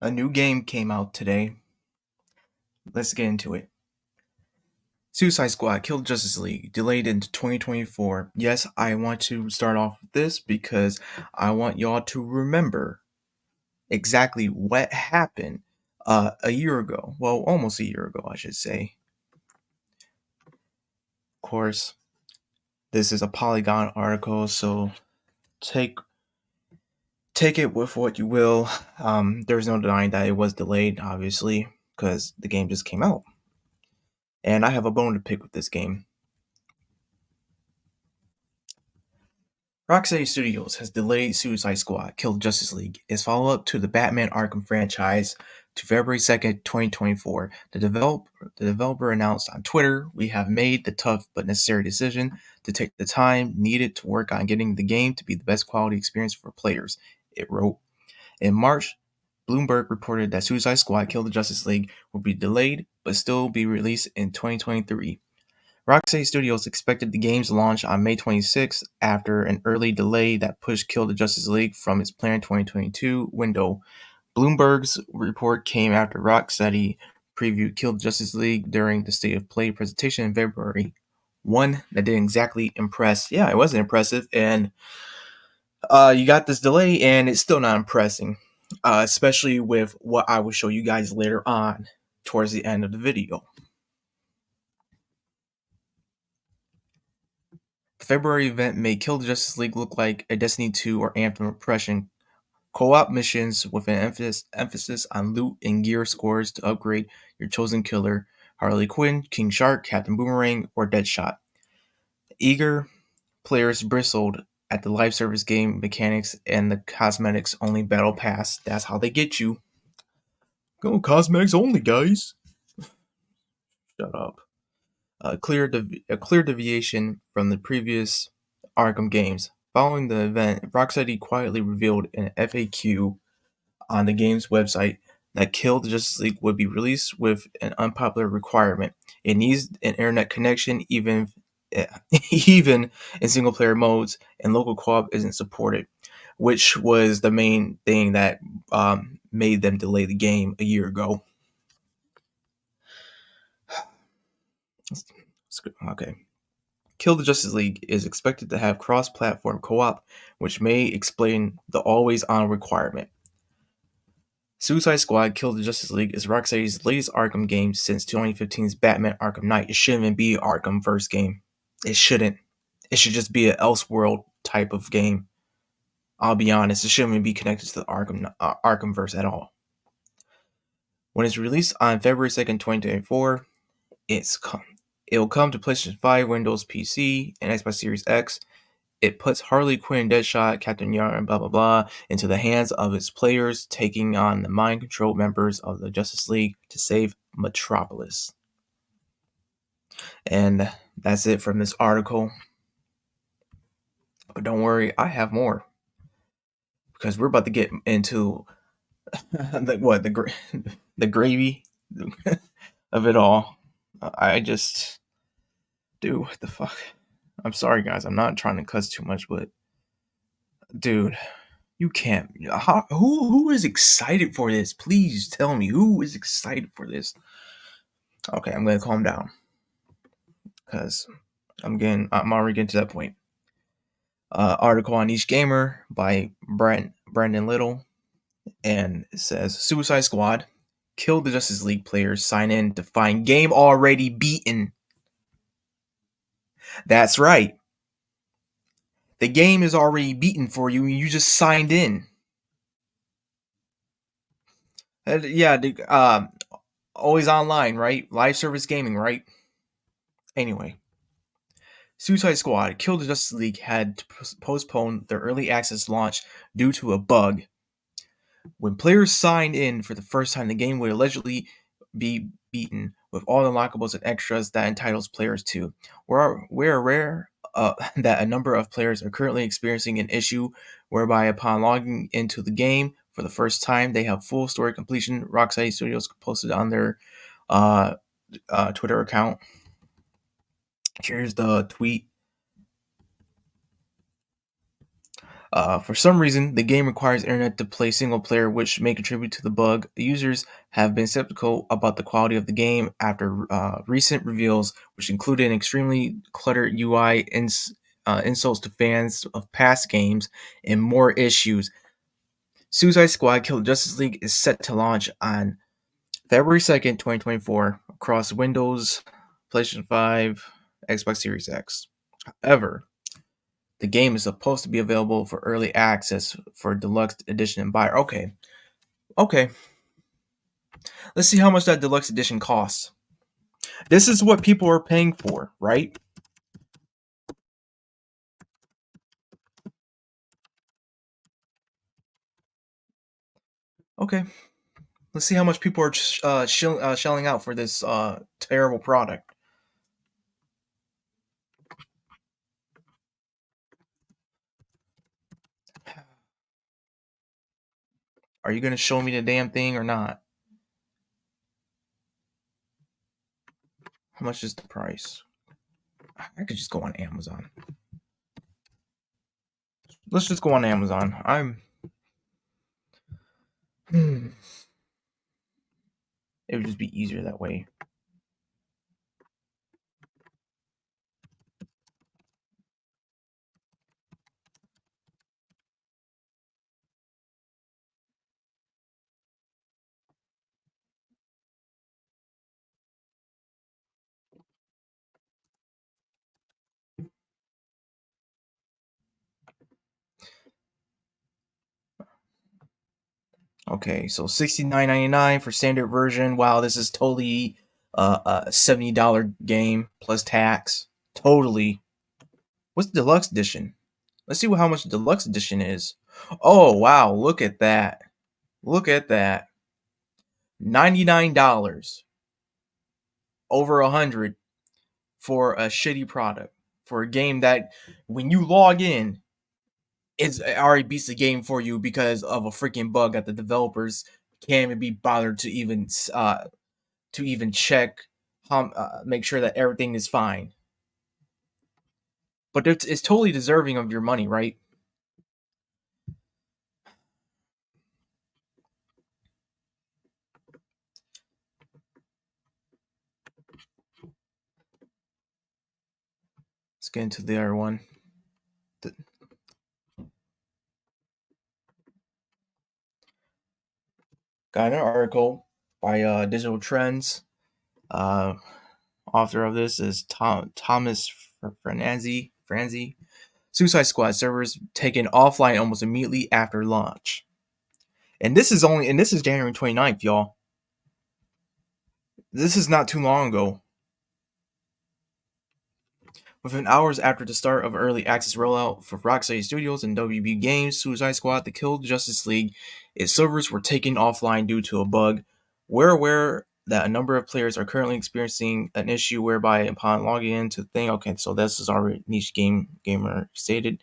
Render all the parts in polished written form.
A new game came out today. Let's get into it. Suicide Squad Killed Justice League delayed into 2024. Yes, I want to start off with this because I want y'all to remember exactly what happened a year ago. Well, almost a year ago, I should say. Of course, this is a Polygon article, so take take it with what you will. There's no denying that it was delayed, obviously, because the game just came out. And I have a bone to pick with this game. Rocksteady Studios has delayed Suicide Squad Kill Justice League, its follow-up to the Batman Arkham franchise, to February 2nd, 2024. The developer announced on Twitter, "We have made the tough but necessary decision to take the time needed to work on getting the game to be the best quality experience for players," it wrote. In March, Bloomberg reported that Suicide Squad Kill the Justice League would be delayed but still be released in 2023. Rocksteady Studios expected the game's launch on May 26th after an early delay that pushed Kill the Justice League from its planned 2022 window. Bloomberg's report came after Rocksteady previewed Kill the Justice League during the State of Play presentation in February. One that didn't exactly impress. Yeah, it wasn't impressive, and you got this delay, and it's still not impressing, especially with what I will show you guys later on towards the end of the video. The February event made Kill the Justice League look like a Destiny 2 or Anthem impression. Co-op missions with an emphasis on loot and gear scores to upgrade your chosen killer, Harley Quinn, King Shark, Captain Boomerang, or Deadshot. Eager players bristled at the live service game mechanics and the cosmetics only battle pass. That's how they get you. Go cosmetics only, guys. Shut up. A clear deviation from the previous Arkham games. Following the event, Rocksteady quietly revealed an FAQ on the game's website that Kill the Justice League would be released with an unpopular requirement. It needs an internet connection even even in single player modes, and local co-op isn't supported, which was the main thing that made them delay the game a year ago. Okay. Kill the Justice League is expected to have cross-platform co-op, which may explain the always-on requirement. Suicide Squad Kill the Justice League is Rocksteady's latest Arkham game since 2015's Batman Arkham Knight. It shouldn't even be Arkham first game. It shouldn't. It should just be an Elseworld type of game. I'll be honest, it shouldn't even be connected to the Arkhamverse at all. When it's released on February 2nd, 2024, it'll come to PlayStation 5, Windows PC, and Xbox Series X. It puts Harley Quinn, Deadshot, Captain Yarn, blah blah blah, into the hands of its players, taking on the mind-controlled members of the Justice League to save Metropolis. And that's it from this article. But don't worry, I have more, because we're about to get into the gravy of it all. I just do what the fuck. I'm sorry, guys. I'm not trying to cuss too much, but dude, you can't. Who is excited for this? Please tell me who is excited for this. Okay, I'm gonna calm down because I'm already getting to that point. Article on Each Gamer by Brandon Little, and it says Suicide Squad, Kill the Justice League players sign in to find game already beaten. That's right. The game is already beaten for you, and you just signed in. Yeah, always online, right? Live service gaming, right? Anyway, Suicide Squad Kill the Justice League had to postpone their early access launch due to a bug. When players signed in for the first time, the game would allegedly be beaten with all the unlockables and extras that entitles players to. We're aware that a number of players are currently experiencing an issue whereby upon logging into the game for the first time, they have full story completion. Rocksteady Studios posted on their Twitter account. Here's the tweet. For some reason, the game requires internet to play single player, which may contribute to the bug. The users have been skeptical about the quality of the game after recent reveals, which included an extremely cluttered UI, insults to fans of past games, and more issues. Suicide Squad Kill the Justice League is set to launch on February 2nd, 2024, across Windows, PlayStation 5, Xbox Series X. However, the game is supposed to be available for early access for deluxe edition and buyer. Okay. Let's see how much that deluxe edition costs. This is what people are paying for, right? Okay. Let's see how much people are shelling out for this terrible product. Are you gonna show me the damn thing or not? How much is the price? I could just go on Amazon. Let's just go on Amazon. Hmm. It would just be easier that way. Okay, so $69.99 for standard version. Wow, this is totally a $70 game plus tax. Totally. What's the deluxe edition? Let's see how much the deluxe edition is. Oh wow, look at that. Look at that. $99. Over 100 for a shitty product. For a game that when you log in, it's already beats the game for you because of a freaking bug that the developers can't even be bothered to even check make sure that everything is fine. But it's totally deserving of your money, right? Let's get into the other one. Got an article by Digital Trends. Uh, Author of this is Thomas Franzi. Suicide Squad servers taken offline almost immediately after launch. And this is January 29th, y'all. This is not too long ago. Within hours after the start of early access rollout for Rocksteady Studios and WB Games, Suicide Squad: The Kill Justice League, its servers were taken offline due to a bug. We're aware that a number of players are currently experiencing an issue whereby upon logging into the thing, okay, so this is already niche gamer stated.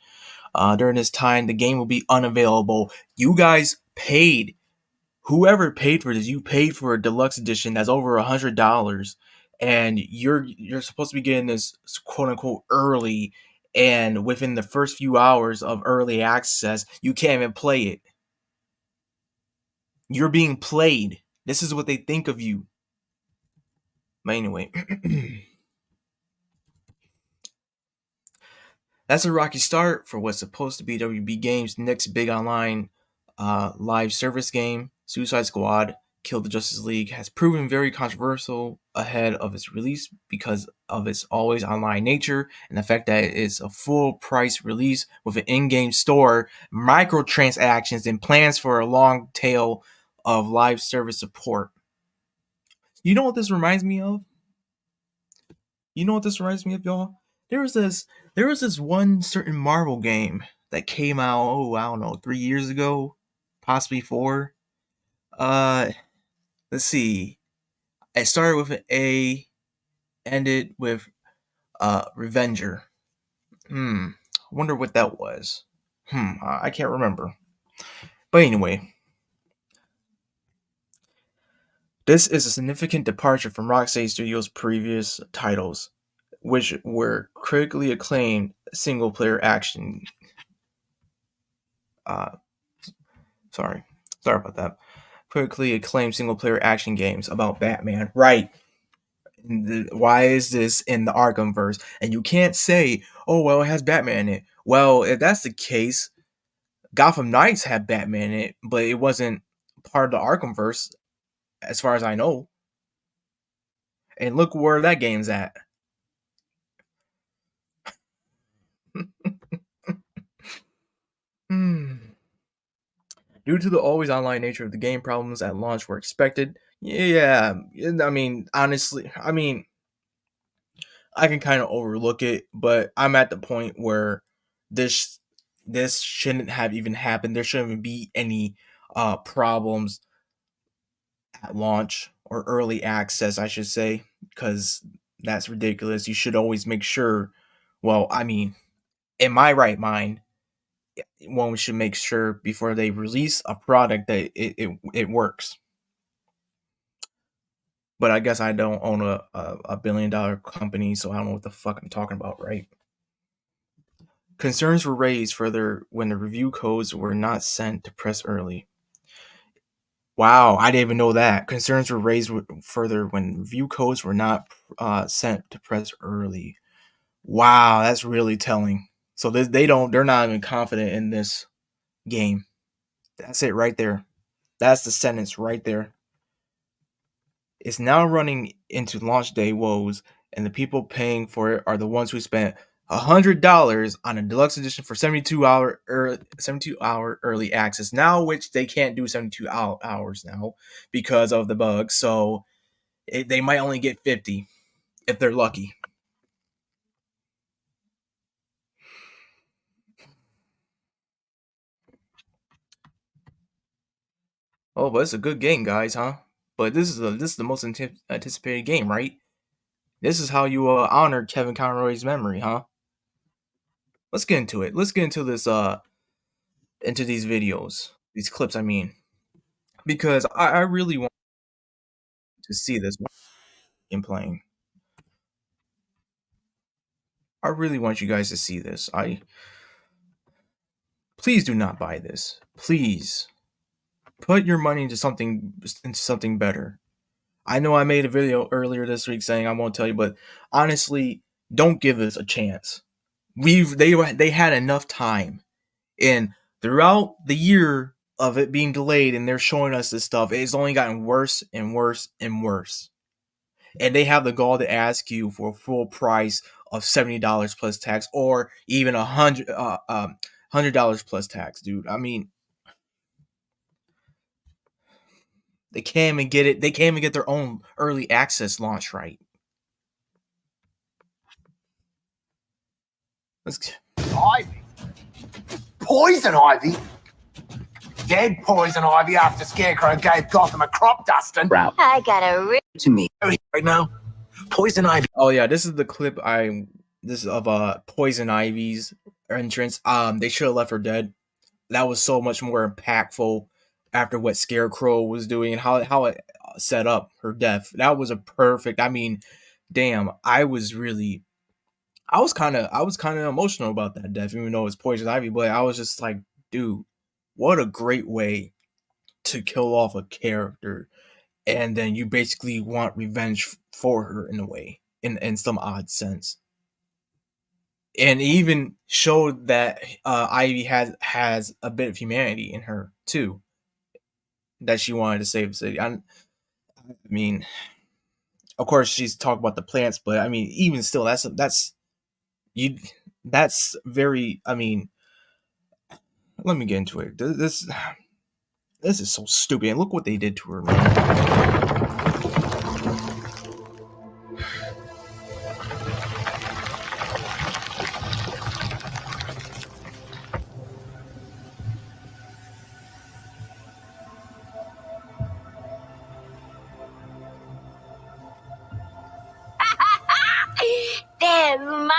During this time, the game will be unavailable. You guys paid. Whoever paid for this, you paid for a deluxe edition that's over $100, and you're supposed to be getting this quote unquote early, and within the first few hours of early access, you can't even play it. You're being played. This is what they think of you. But anyway, that's a rocky start for what's supposed to be WB Games' next big online live service game. Suicide Squad Kill the Justice League has proven very controversial ahead of its release because of its always online nature and the fact that it's a full price release with an in-game store, microtransactions, and plans for a long tail of live service support. You know what this reminds me of? You know what this reminds me of, y'all? There was this there was this one certain Marvel game that came out, oh, I don't know, 3 years ago, possibly four. Uh let's see. It started with an A, ended with Revenger. I wonder what that was. I can't remember. But anyway, this is a significant departure from Rocksteady Studios' previous titles, which were critically acclaimed single player action. uh, sorry, sorry about that. Critically acclaimed single player action games about Batman. Right. Why is this in the Arkhamverse? And you can't say, oh, well, it has Batman in it. Well, if that's the case, Gotham Knights had Batman in it, but it wasn't part of the Arkhamverse, as far as I know. And look where that game's at. Hmm. Due to the always online nature of the game, problems at launch were expected. Yeah, I mean, honestly, I mean, I can kind of overlook it, but I'm at the point where this this shouldn't have even happened. There shouldn't even be any problems at launch or early access, I should say, because that's ridiculous. You should always make sure. Well, I mean, in my right mind, one should make sure before they release a product that it works. But I guess I don't own a $1 billion company, so I don't know what the fuck I'm talking about, right? Concerns were raised further when the review codes were not sent to press early. Wow, I didn't even know that. Concerns were raised further when review codes were not sent to press early. Wow, that's really telling. So they're not even confident in this game. That's it right there. That's the sentence right there. It's now running into launch day woes, and the people paying for it are the ones who spent $100 on a deluxe edition for 72-hour early access now, which they can't do 72 hours now because of the bugs. So they might only get 50 if they're lucky. Oh, but it's a good game, guys, huh? But this is the most anticipated game, right? This is how you honor Kevin Conroy's memory, huh? Let's get into it. Let's get into this into these videos, these clips. I mean, because I really want to see this game playing. I really want you guys to see this. Please do not buy this. Please put your money into something better. I know I made a video earlier this week saying I won't tell you, but honestly, don't give this a chance. They had enough time, and throughout the year of it being delayed, and they're showing us this stuff, it's only gotten worse and worse and worse. And they have the gall to ask you for a full price of $70 plus tax, or even $100 plus tax, dude. I mean, they can't even get it. They can't even get their own early access launch right. Let's, Ivy. Poison ivy? Dead poison ivy after Scarecrow gave Gotham a crop dusting. I got a rip To me right now. Poison ivy. oh yeah, this is the clip this is of Poison Ivy's entrance. They should have left her dead. That was so much more impactful after what Scarecrow was doing and how it set up her death. That was a perfect. I mean, damn, I was kind of emotional about that death, even though it was Poison Ivy. But I was just like, dude, what a great way to kill off a character, and then you basically want revenge for her in a way, in some odd sense. And even showed that Ivy has a bit of humanity in her too, that she wanted to save the city. I mean, of course, she's talking about the plants, but I mean, even still, you. That's very. I mean, let me get into it. This is so stupid. And look what they did to her, man. there's my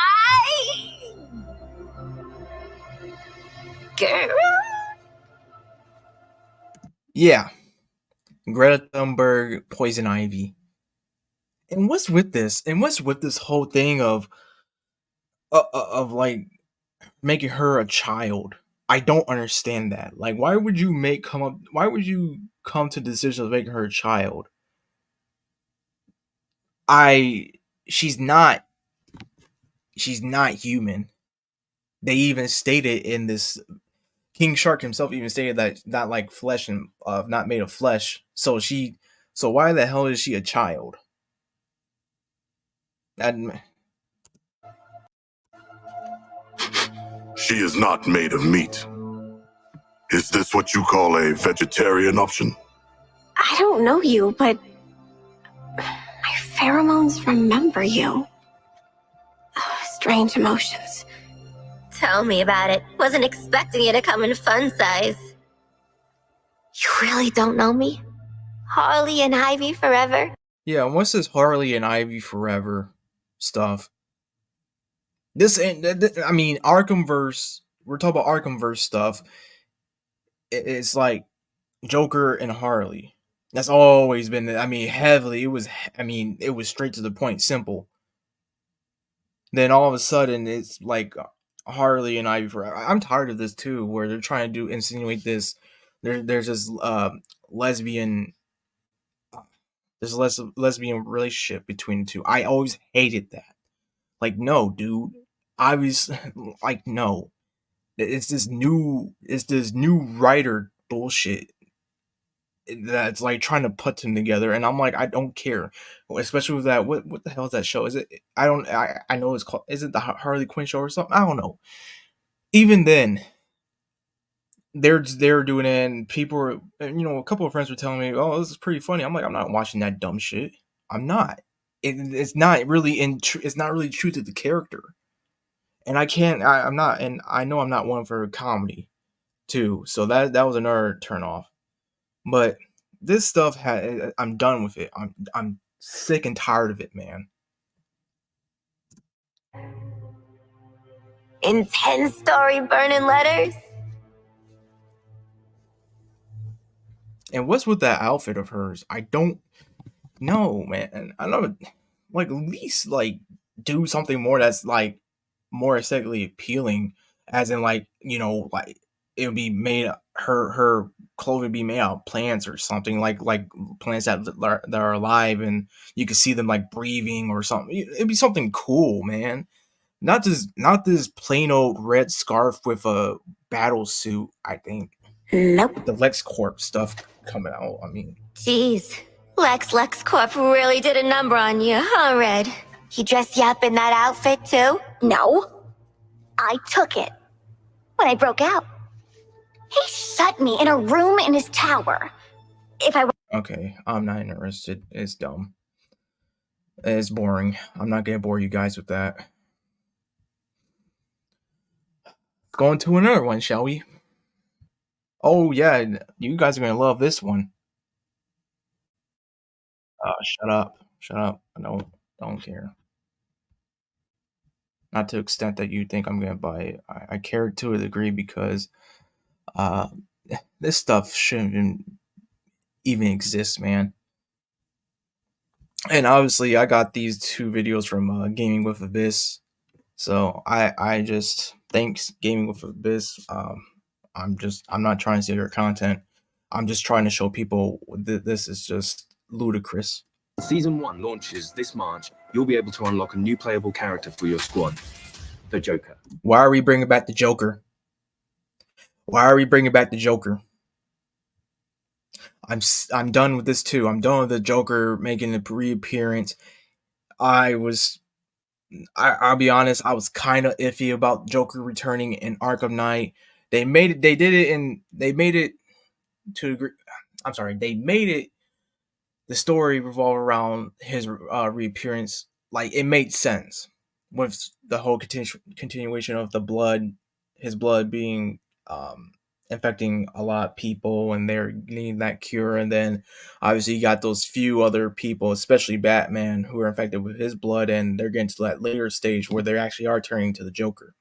girl. Yeah, Greta Thunberg, Poison Ivy. And what's with this? And what's with this whole thing of like making her a child? I don't understand that. Like, why would you Why would you come to the decision of making her a child? I she's not she's not human. They even stated in this King Shark himself even stated that not like flesh and not made of flesh. So why the hell is she a child? That She is not made of meat. Is this what you call a vegetarian option? I don't know you, but my pheromones remember you. Strange emotions. Tell me about it. Wasn't expecting you to come in fun size. You really don't know me? Harley and Ivy forever? yeah, what's this Harley and Ivy forever stuff? This ain't. I mean, Arkhamverse. We're talking about Arkhamverse stuff. It's like Joker and Harley. That's always been. I mean, heavily. It was. I mean, it was straight to the point, simple. Then all of a sudden, it's like Harley and Ivy forever. I'm tired of this too, where they're trying to insinuate this. There's this lesbian. There's a lesbian relationship between the two. I always hated that. Like, no, dude. I was like, no. It's this new writer bullshit that's like trying to put them together, and I'm like, I don't care, especially with that. What the hell is that show? Is it? I know it's called. Is it the Harley Quinn show or something? I don't know. Even then, they're doing it, and people were, a couple of friends were telling me, oh, this is pretty funny. I'm like, I'm not watching that dumb shit. I'm not. It's not really it's not really true to the character, and I can't. I'm not, and I know I'm not one for comedy too. So that was another turn off. But this stuff I'm done with it. I'm sick and tired of it, man. Intense story burning letters? And what's with that outfit of hers? I don't know, man. I know, like, at least like do something more that's like more aesthetically appealing, as in like, like it would be made, her clothing be made out of plants or something, like plants that are alive, and you could see them like breathing or something. It'd be something cool, man. Not this plain old red scarf with a battle suit. I think Nope. the LexCorp stuff coming out. I mean, Jeez. LexCorp really did a number on you, huh, Red? He dressed you up in that outfit, too? No. I took it. When I broke out. He shut me in a room in his tower. If I were okay, I'm not interested. It's dumb. It's boring. I'm not gonna bore you guys with that. Going to another one, shall we? Oh yeah, you guys are gonna love this one. Shut up. Shut up. I don't care. Not to the extent that you think I'm gonna buy it. I care to a degree because uh this stuff shouldn't even exist, man. And obviously I got these two videos from Gaming with Abyss. So I just thanks Gaming with Abyss. I'm not trying to steal your content. I'm just trying to show people this is just ludicrous. Season 1 launches this March. You'll be able to unlock a new playable character for your squad, the Joker. Why are we bringing back the Joker? Why are we bringing back the Joker? I'm done with this too. I'm done with the Joker making a reappearance. I'll be honest, I was kind of iffy about Joker returning in Arkham Knight. They made it. They made it to agree. I'm sorry. They made it. The story revolve around his reappearance. Like, it made sense with the whole continuation of his blood being infecting a lot of people, and they're needing that cure. And then obviously you got those few other people, especially Batman, who are infected with his blood, and they're getting to that later stage where they actually are turning to the Joker.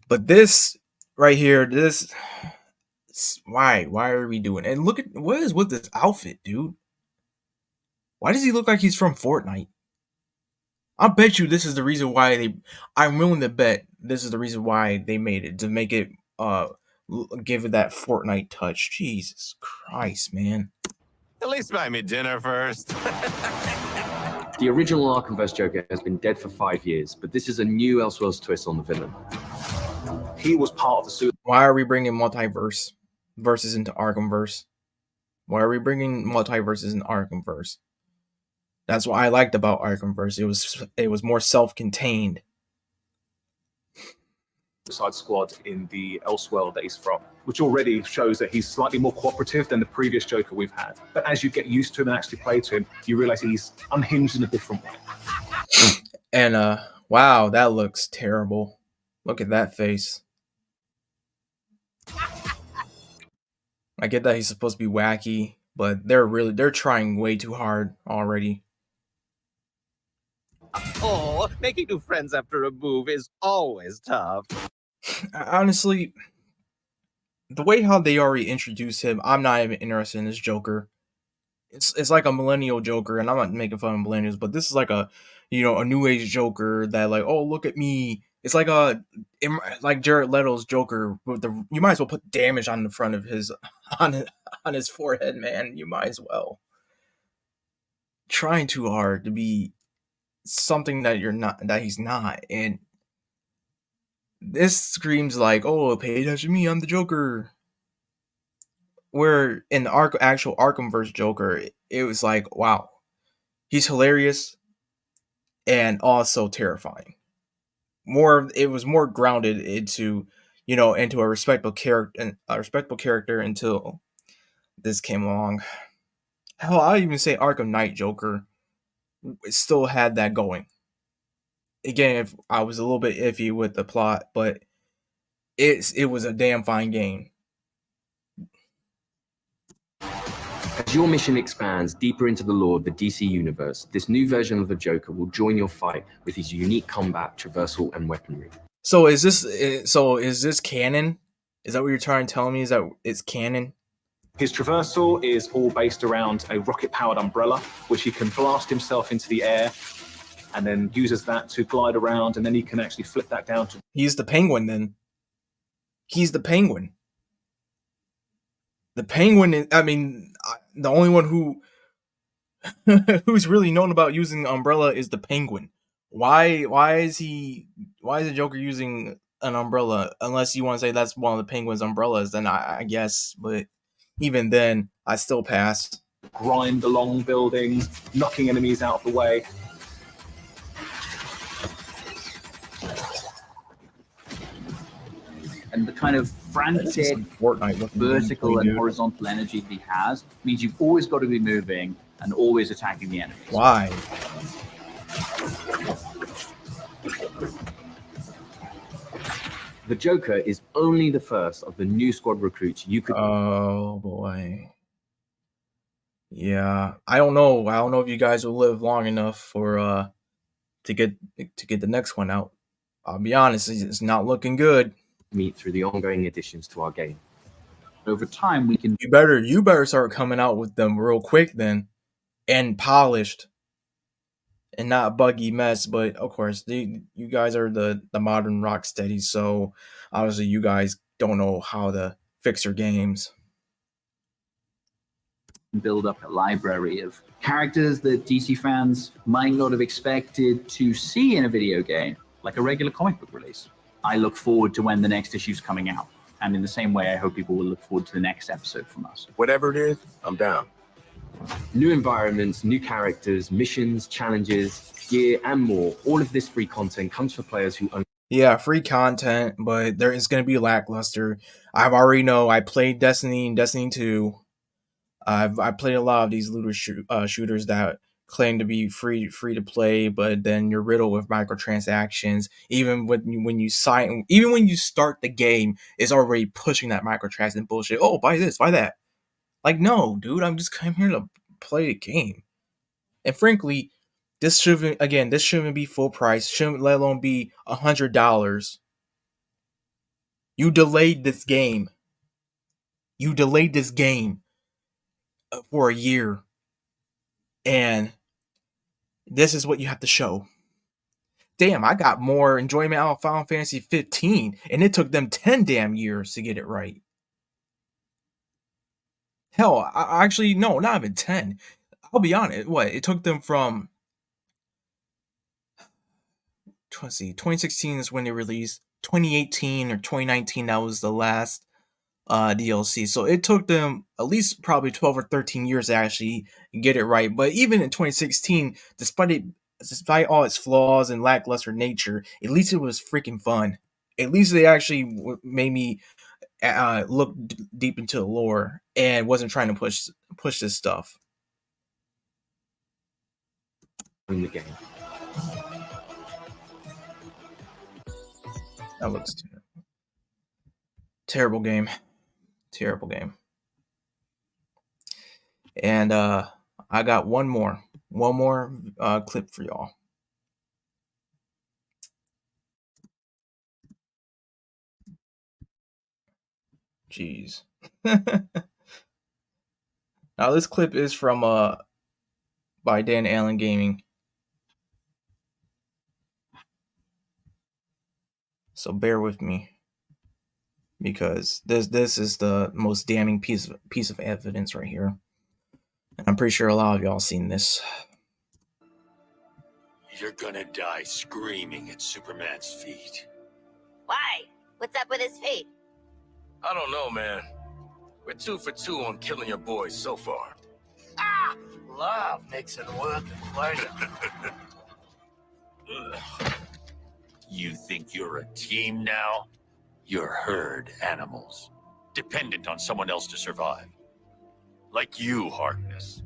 But this right here, why are we doing it? And look at what is with this outfit, dude. Why does he look like he's from Fortnite? I bet you this is the reason why they. I'm willing to bet this is the reason why they made it, to make it give it that Fortnite touch. Jesus Christ, man. At least buy me dinner first. The original Arkhamverse Joker has been dead for 5 years, but this is a new Elseworlds twist on the villain. He was part of the suicide. Why are we bringing multiverse verses into Arkhamverse? Why are we bringing multiverses in Arkhamverse? That's what I liked about Arkhamverse. It was more self-contained. Squad in the Elseworld that he's from, which already shows that he's slightly more cooperative than the previous Joker we've had. But as you get used to him and actually play to him, you realize he's unhinged in a different way. And wow, that looks terrible. Look at that face. I get that he's supposed to be wacky, but they're trying way too hard already. Oh, making new friends after a move is always tough. Honestly, the way how they already introduced him, I'm not even interested in this Joker. It's like a millennial Joker, and I'm not making fun of millennials, but this is like a new age Joker that, like, oh, look at me. It's like like Jared Leto's Joker with the. You might as well put damage on the front of his on his forehead, man. You might as well. Trying too hard to be something that he's not, and this screams like, oh, pay attention to me, I'm the Joker. Where in the actual Arkhamverse Joker, it was like, wow, he's hilarious and also terrifying. It was more grounded into a respectable character until this came along. Hell, I even say Arkham Knight Joker still had that going. Again, if I was a little bit iffy with the plot, but it was a damn fine game. As your mission expands deeper into the lore of the DC universe, this new version of the Joker will join your fight with his unique combat, traversal, and weaponry. So is this canon? Is that what you're trying to tell me? Is that it's canon? His traversal is all based around a rocket-powered umbrella, which he can blast himself into the air, and then uses that to glide around, and then he can actually flip that down to. He's the Penguin then. He's the Penguin. The Penguin is, I mean, the only one who's really known about using the umbrella is the Penguin. Why is the Joker using an umbrella? Unless you want to say that's one of the Penguin's umbrellas, then I guess. But even then, I still pass. Grind along buildings, knocking enemies out of the way. And the kind of frantic vertical and horizontal energy that he has means you've always got to be moving and always attacking the enemies. Why? The Joker is only the first of the new squad recruits you could. Oh boy. Yeah, I don't know. I don't know if you guys will live long enough for to get the next one out. I'll be honest, it's not looking good. Meet through the ongoing additions to our game. Over time, we can. You better start coming out with them real quick then, and polished, and not a buggy mess. But of course, you guys are the modern Rocksteady, so obviously you guys don't know how to fix your games. Build up a library of characters that DC fans might not have expected to see in a video game, like a regular comic book release. I look forward to when the next issue's coming out. And in the same way, I hope people will look forward to the next episode from us. Whatever it is, I'm down. New environments, new characters, missions, challenges, gear, and more. All of this free content comes for players who own. Yeah, free content, but there is going to be lackluster. I played Destiny and Destiny 2. I played a lot of these looter shooters that claim to be free to play, but then you're riddled with microtransactions. Even when you start the game, it's already pushing that microtransaction bullshit. Oh, buy this, buy that. Like, no, dude, I'm just coming here to play a game. And frankly, this shouldn't be full price. Shouldn't let alone be $100. You delayed this game. For a year, and this is what you have to show. Damn, I got more enjoyment out of Final Fantasy 15, and it took them 10 damn years to get it right. Hell, actually, no, not even 10. I'll be honest. What? It took them from, let's see, 2016 is when they released. 2018 or 2019, that was the last DLC. So it took them at least probably 12 or 13 years to actually get it right. But even in 2016, despite all its flaws and lackluster nature, at least it was freaking fun. At least they actually made me look deep into the lore and wasn't trying to push this stuff. In the game. That looks terrible game. Terrible game. And I got one more clip for y'all. Jeez. Now this clip is from by Dan Allen Gaming. So bear with me, because this is the most damning piece of evidence right here. And I'm pretty sure a lot of y'all seen this. You're gonna die screaming at Superman's feet. Why? What's up with his feet? I don't know, man. We're 2 for 2 on killing your boys so far. Ah! Love makes it worth a pleasure. You think you're a team now? You're herd animals, dependent on someone else to survive. Like you, Harkness.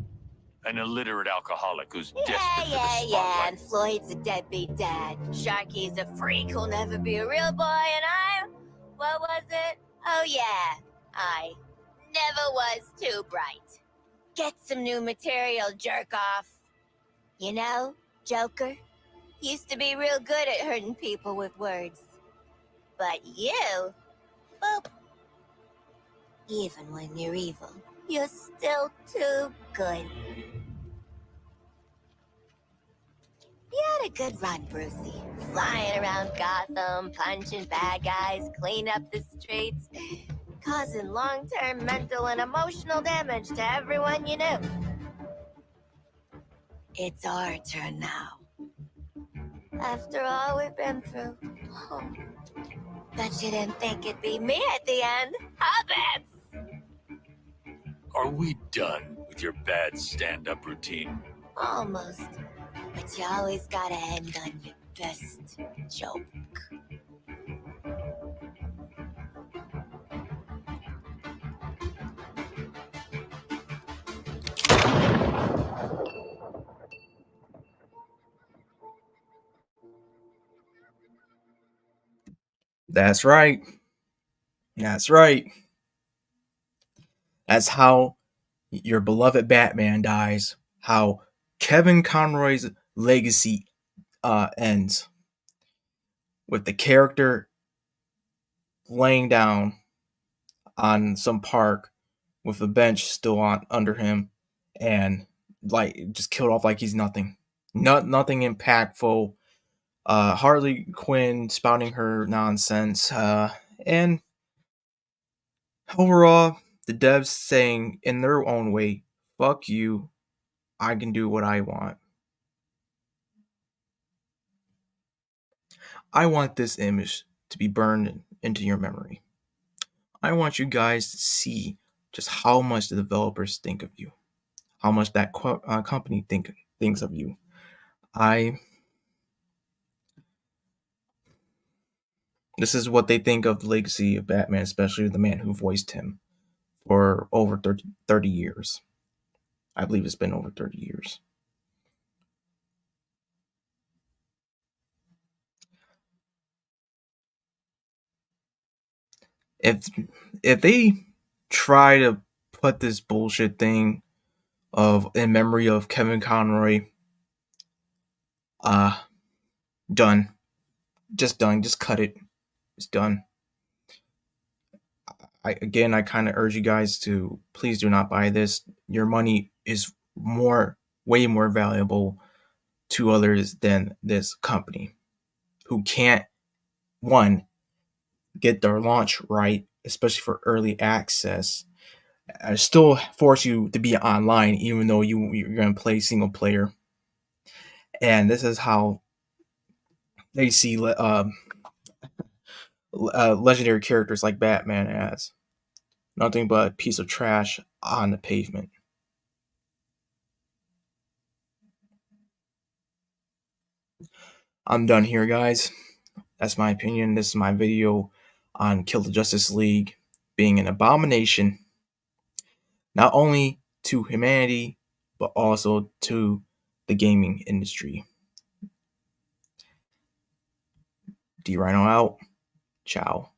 An illiterate alcoholic who's desperate for the spotlight. And Floyd's a deadbeat dad. Sharky's a freak who'll never be a real boy, and what was it? Oh yeah, I never was too bright. Get some new material, jerk off. You know, Joker used to be real good at hurting people with words. But you, boop. Even when you're evil, you're still too good. You had a good run, Brucey. Flying around Gotham, punching bad guys, clean up the streets, causing long-term mental and emotional damage to everyone you knew. It's our turn now. After all we've been through. Oh. Bet you didn't think it'd be me at the end, huh, Babs? Are we done with your bad stand-up routine? Almost. But you always gotta end on your best joke. That's right. That's right. That's how your beloved Batman dies. How Kevin Conroy's legacy ends. With the character laying down on some park with a bench still on under him, and like just killed off like he's nothing. Nothing impactful. Harley Quinn spouting her nonsense. And overall, the devs saying in their own way, fuck you, I can do what I want. I want this image to be burned into your memory. I want you guys to see just how much the developers think of you, how much that company thinks of you. This is what they think of the legacy of Batman, especially the man who voiced him for over 30 years. I believe it's been over 30 years. If they try to put this bullshit thing of in memory of Kevin Conroy, done. Just done. Just cut it. It's done. I kind of urge you guys to please do not buy this. Your money is way more valuable to others than this company. who can't, one, get their launch right, especially for early access, still force you to be online even though you're going to play single player. And this is how they see legendary characters like Batman as nothing but a piece of trash on the pavement. I'm done here, guys. That's my opinion. This is my video on Kill the Justice League being an abomination, not only to humanity, but also to the gaming industry. D Rhino out. Ciao.